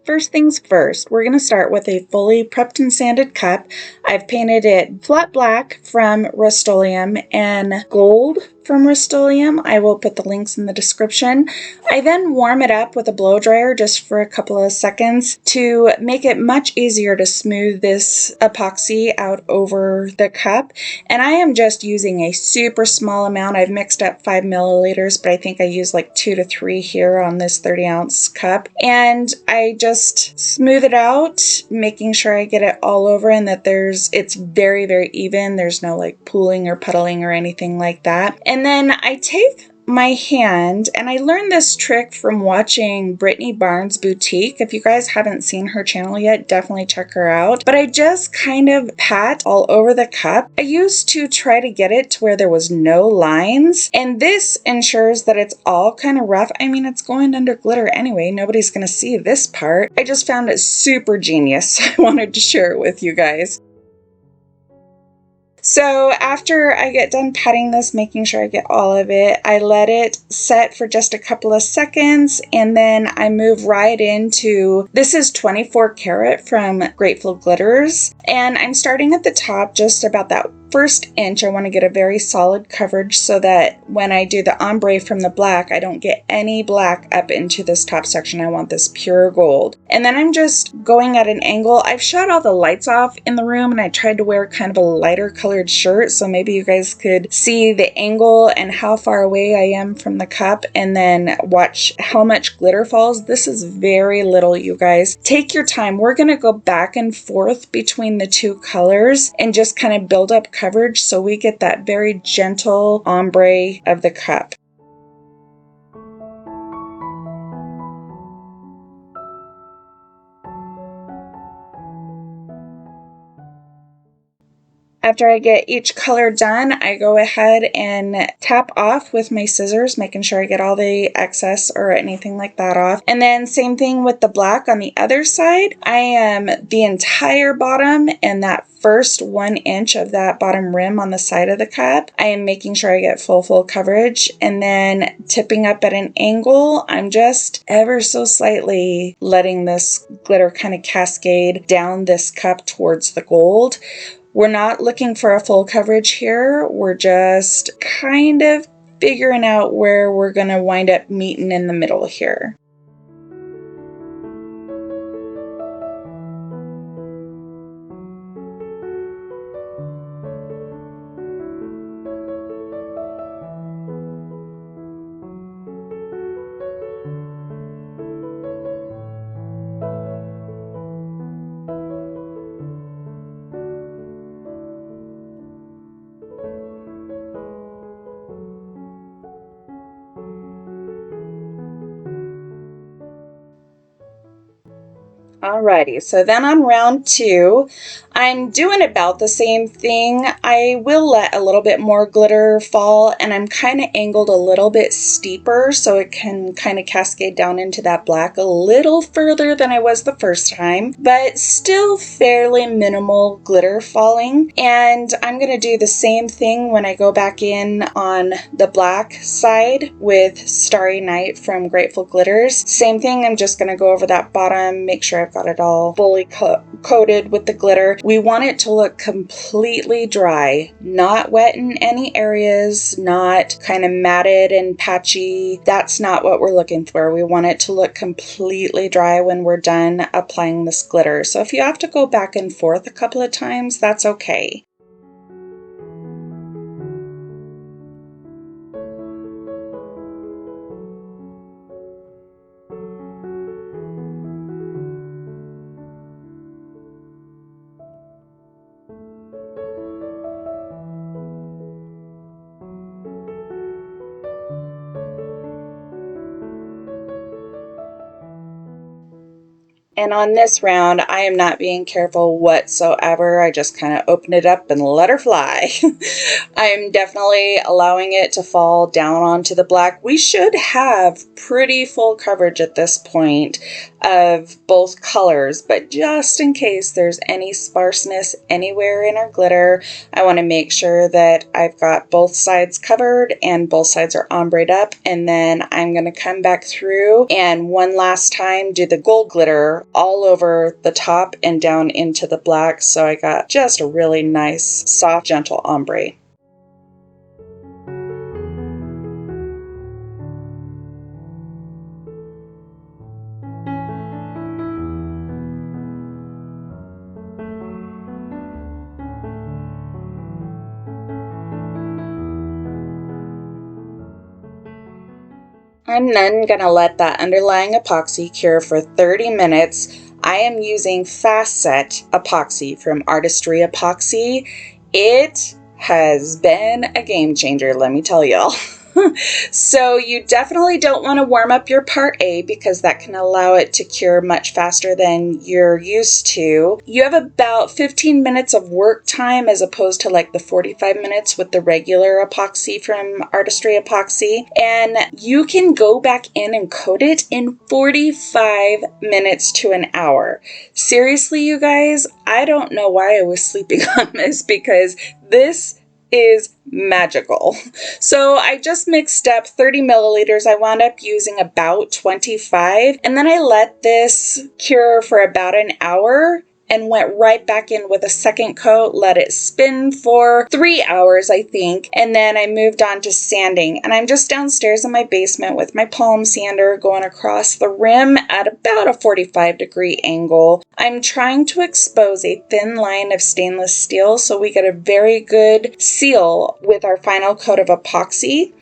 First things first, we're going to start with a fully prepped and sanded cup. I've painted it flat black from Rust-Oleum and gold from Rust-Oleum. I will put the links in the description. I then warm it up with a blow dryer just for a couple of seconds to make it much easier to smooth this epoxy out over the cup. And I am just using a super small amount. I've mixed up 5 milliliters, but I think I use like 2 to 3 here on this 30-ounce cup. And I just smooth it out, making sure I get it all over and that it's very, very even. There's no like pooling or puddling or anything like that. And then I take my hand, and I learned this trick from watching Brittany Barnes Boutique. If you guys haven't seen her channel yet, definitely check her out. But I just kind of pat all over the cup. I used to try to get it to where there was no lines, and this ensures that it's all kind of rough. I mean, it's going under glitter anyway. Nobody's going to see this part. I just found it super genius. I wanted to share it with you guys. So after I get done patting this, making sure I get all of it, I let it set for just a couple of seconds, and then I move right into, this is 24 karat from Grateful Glitters, and I'm starting at the top, just about that first inch. I want to get a very solid coverage so that when I do the ombre from the black, I don't get any black up into this top section. I want this pure gold. And then I'm just going at an angle. I've shut all the lights off in the room, and I tried to wear kind of a lighter colored shirt, so maybe you guys could see the angle and how far away I am from the cup, and then watch how much glitter falls. This is very little, you guys. Take your time. We're going to go back and forth between the two colors and just kind of build up coverage so we get that very gentle ombre of the cup. After I get each color done, I go ahead and tap off with my scissors, making sure I get all the excess or anything like that off. And then same thing with the black on the other side. I am the entire bottom and that first 1 inch of that bottom rim on the side of the cup. I am making sure I get full coverage, and then tipping up at an angle, I'm just ever so slightly letting this glitter kind of cascade down this cup towards the gold. We're not looking for a full coverage here. We're just kind of figuring out where we're going to wind up meeting in the middle here. Alrighty, so then on round 2, I'm doing about the same thing. I will let a little bit more glitter fall, and I'm kind of angled a little bit steeper so it can kind of cascade down into that black a little further than I was the first time, but still fairly minimal glitter falling. And I'm going to do the same thing when I go back in on the black side with Starry Night from Grateful Glitters. Same thing, I'm just going to go over that bottom, make sure I've got it all fully coated with the glitter. We want it to look completely dry, not wet in any areas, not kind of matted and patchy. That's not what we're looking for. We want it to look completely dry when we're done applying this glitter. So if you have to go back and forth a couple of times, that's okay. And on this round, I am not being careful whatsoever. I just kind of open it up and let her fly. I'm definitely allowing it to fall down onto the black. We should have pretty full coverage at this point of both colors, but just in case there's any sparseness anywhere in our glitter, I want to make sure that I've got both sides covered and both sides are ombre'd up. And then I'm going to come back through and one last time do the gold glitter shimmer all over the top and down into the black, so I got just a really nice, soft, gentle ombre. I'm then going to let that underlying epoxy cure for 30 minutes. I am using Fast Set epoxy from Artistry Epoxy. It has been a game changer, let me tell y'all. So you definitely don't want to warm up your part A because that can allow it to cure much faster than you're used to. You have about 15 minutes of work time as opposed to like the 45 minutes with the regular epoxy from Artistry Epoxy. And you can go back in and coat it in 45 minutes to an hour. Seriously, you guys, I don't know why I was sleeping on this because this is magical. So I just mixed up 30 milliliters. I wound up using about 25, and then I let this cure for about an hour and went right back in with a second coat, let it spin for 3 hours, I think, and then I moved on to sanding. And I'm just downstairs in my basement with my palm sander going across the rim at about a 45-degree angle. I'm trying to expose a thin line of stainless steel so we get a very good seal with our final coat of epoxy.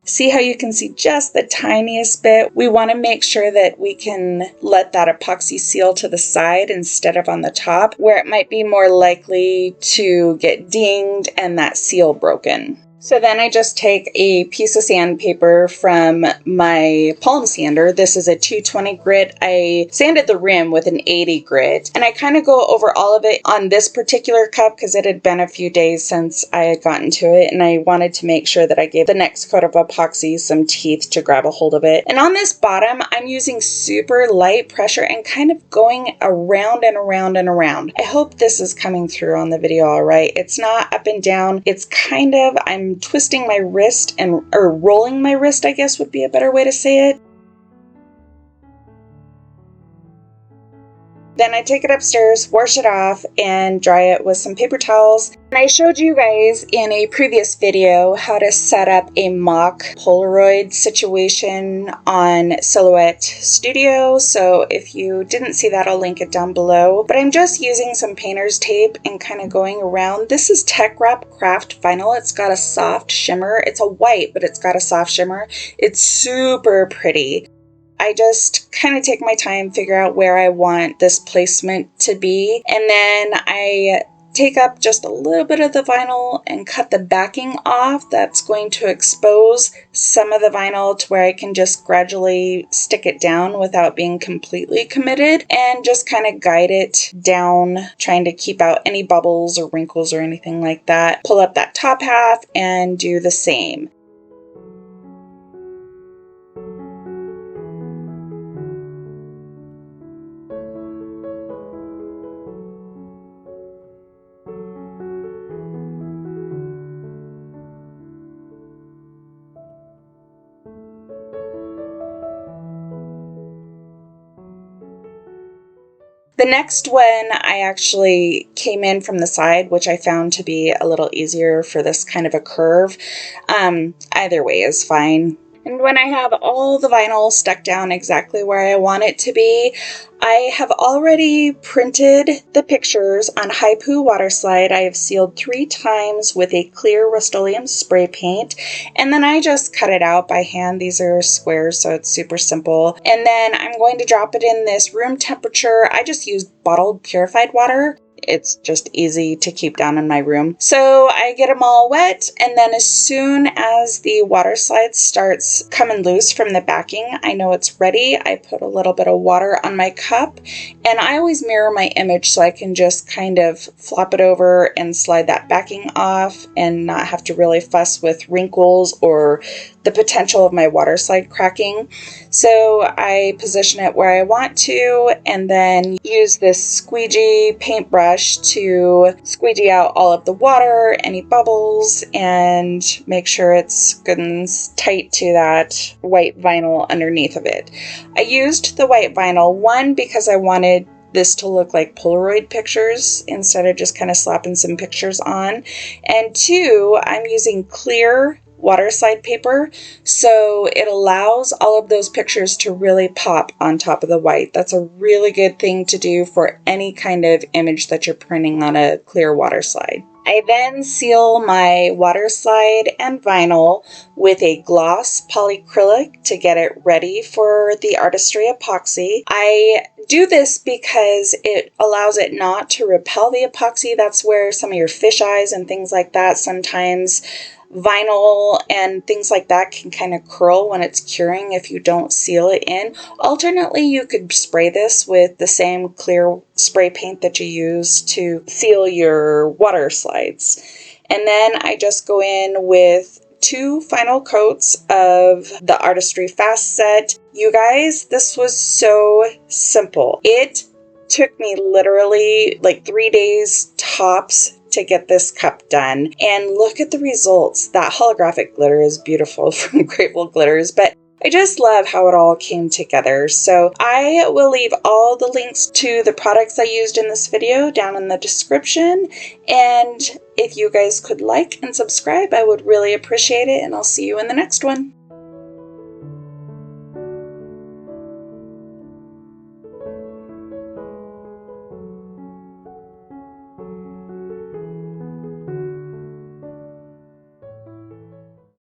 See how you can see just the tiniest bit? We want to make sure that we can let that epoxy seal to the side instead of on the top, where it might be more likely to get dinged and that seal broken. So then I just take a piece of sandpaper from my palm sander. This is a 220 grit. I sanded the rim with an 80 grit, and I kind of go over all of it on this particular cup because it had been a few days since I had gotten to it, and I wanted to make sure that I gave the next coat of epoxy some teeth to grab a hold of it. And on this bottom, I'm using super light pressure and kind of going around and around and around. I hope this is coming through on the video all right. It's not up and down. It's kind of, I'm twisting my wrist or rolling my wrist, I guess would be a better way to say it. Then I take it upstairs, wash it off, and dry it with some paper towels. And I showed you guys in a previous video how to set up a mock Polaroid situation on Silhouette Studio. So if you didn't see that, I'll link it down below. But I'm just using some painter's tape and kind of going around. This is Tech Wrap Craft Vinyl. It's got a soft shimmer. It's a white, but it's got a soft shimmer. It's super pretty. I just kind of take my time, figure out where I want this placement to be, and then I take up just a little bit of the vinyl and cut the backing off. That's going to expose some of the vinyl to where I can just gradually stick it down without being completely committed, and just kind of guide it down, trying to keep out any bubbles or wrinkles or anything like that. Pull up that top half and do the same. The next one I actually came in from the side, which I found to be a little easier for this kind of a curve. Either way is fine. And when I have all the vinyl stuck down exactly where I want it to be, I have already printed the pictures on Haipu WaterSlide. I have sealed 3 times with a clear Rust-Oleum spray paint, and then I just cut it out by hand. These are squares, so it's super simple. And then I'm going to drop it in this room temperature. I just used bottled purified water. It's just easy to keep down in my room. So I get them all wet, and then as soon as the water slide starts coming loose from the backing, I know it's ready. I put a little bit of water on my cup, and I always mirror my image so I can just kind of flop it over and slide that backing off and not have to really fuss with wrinkles or the potential of my water slide cracking. So I position it where I want to, and then use this squeegee paintbrush brush to squeegee out all of the water, any bubbles, and make sure it's good and tight to that white vinyl underneath of it. I used the white vinyl, one, because I wanted this to look like Polaroid pictures instead of just kind of slapping some pictures on. And two, I'm using clear WATERSLIDE paper, so it allows all of those pictures to really pop on top of the white. That's a really good thing to do for any kind of image that you're printing on a clear WATERSLIDE. I then seal my WATERSLIDE and vinyl with a gloss polyacrylic to get it ready for the artistry epoxy. I do this because it allows it not to repel the epoxy. That's where some of your fish eyes and things like that, sometimes vinyl and things like that can kind of curl when it's curing if you don't seal it in. Alternately, you could spray this with the same clear spray paint that you use to seal your WATERSLIDEs. And then I just go in with 2 final coats of the Artistry Fast Set. You guys, this was so simple. It took me literally like 3 days tops to get this cup done. And look at the results. That holographic glitter is beautiful from Grateful Glitters, but I just love how it all came together. So I will leave all the links to the products I used in this video down in the description. And if you guys could like and subscribe, I would really appreciate it. And I'll see you in the next one.